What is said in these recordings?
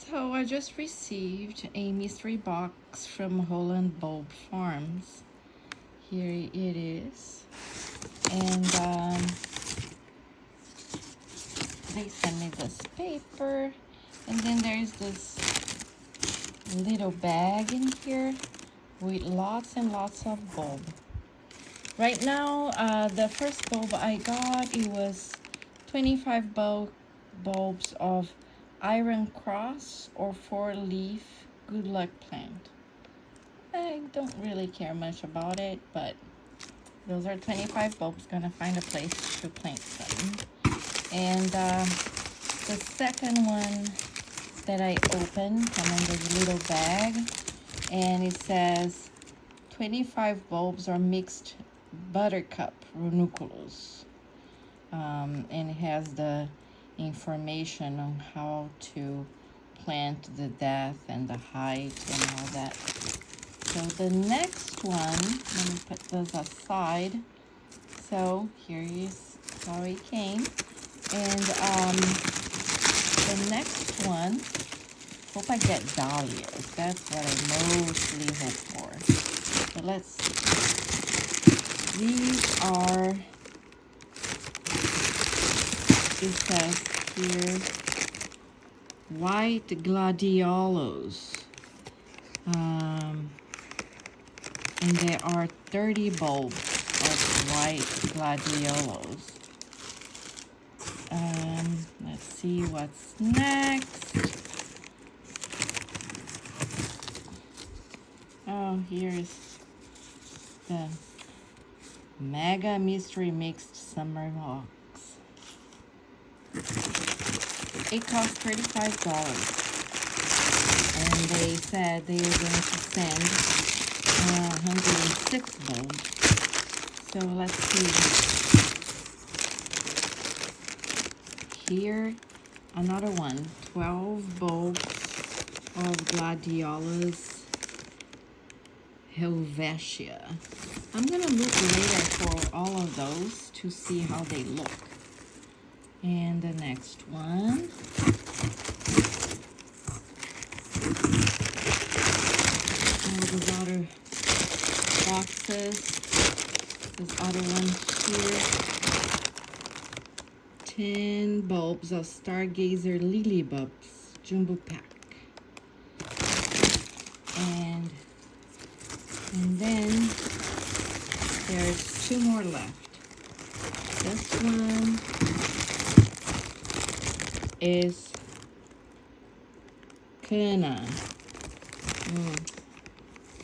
So I just received a mystery box from Holland Bulb Farms. Here it is. And they sent me this paper. And then there's this little bag in here with lots and lots of bulb. Right now, the first bulb I got, it was 25 bulbs of Iron Cross or 4-leaf good luck plant. I don't really care much about it, but those are 25 bulbs. Gonna find a place to plant them. And the second one that I opened come in this little bag, and it says 25 bulbs are mixed buttercup ranunculus, and it has the information on how to plant the depth and the height and all that. So the next one, let me put this aside. So here is how it came. And the next one, hope I get dahlias. That's what I mostly hope for. But let's see. These are, it says here, white gladiolos. And there are 30 bulbs of white gladiolos. Let's see what's next. Oh, here's the Mega Mystery Mixed Summer Box. It cost $35. And they said they were going to send 106 bulbs. So let's see. Here, another one, 12 bulbs of Gladiolas Helvetia. I'm gonna look later for all of those to see how they look. And the next one. All those other boxes. This other one here. 10 bulbs of Stargazer Lily Bulbs Jumbo Pack. And then there's 2 more left. This one is Cana.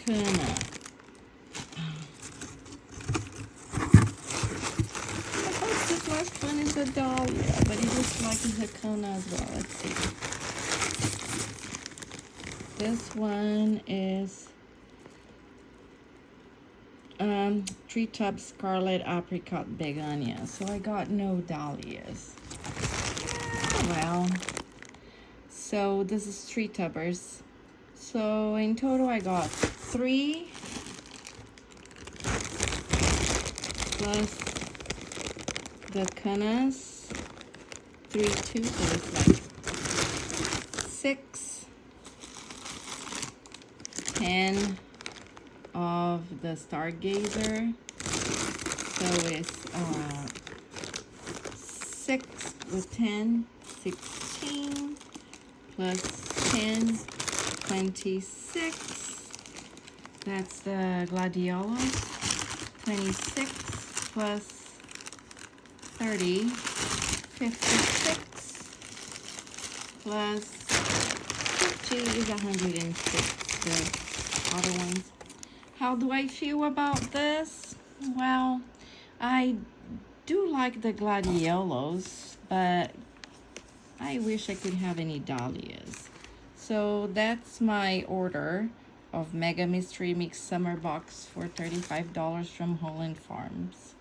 Cana. This last one is a dahlia, but it looks like it's a Cana as well. Let's see. This one is Treetop Scarlet Apricot Begonia. So I got no dahlias. Well, so this is Tree Tubbers. So in total I got 3 plus the Canas, 3, 2, so it's like 6, 10 of the Stargazer. So it's 6 with 10, 16 plus 10, 26. That's the Gladiolos. 26 plus 30, 56 plus 50 is 106, the other ones. How do I feel about this? Well, I do like the Gladiolos, but I wish I could have any dahlias. So that's my order of Mega Mystery Mix Summer Box for $35 from Holland Farms.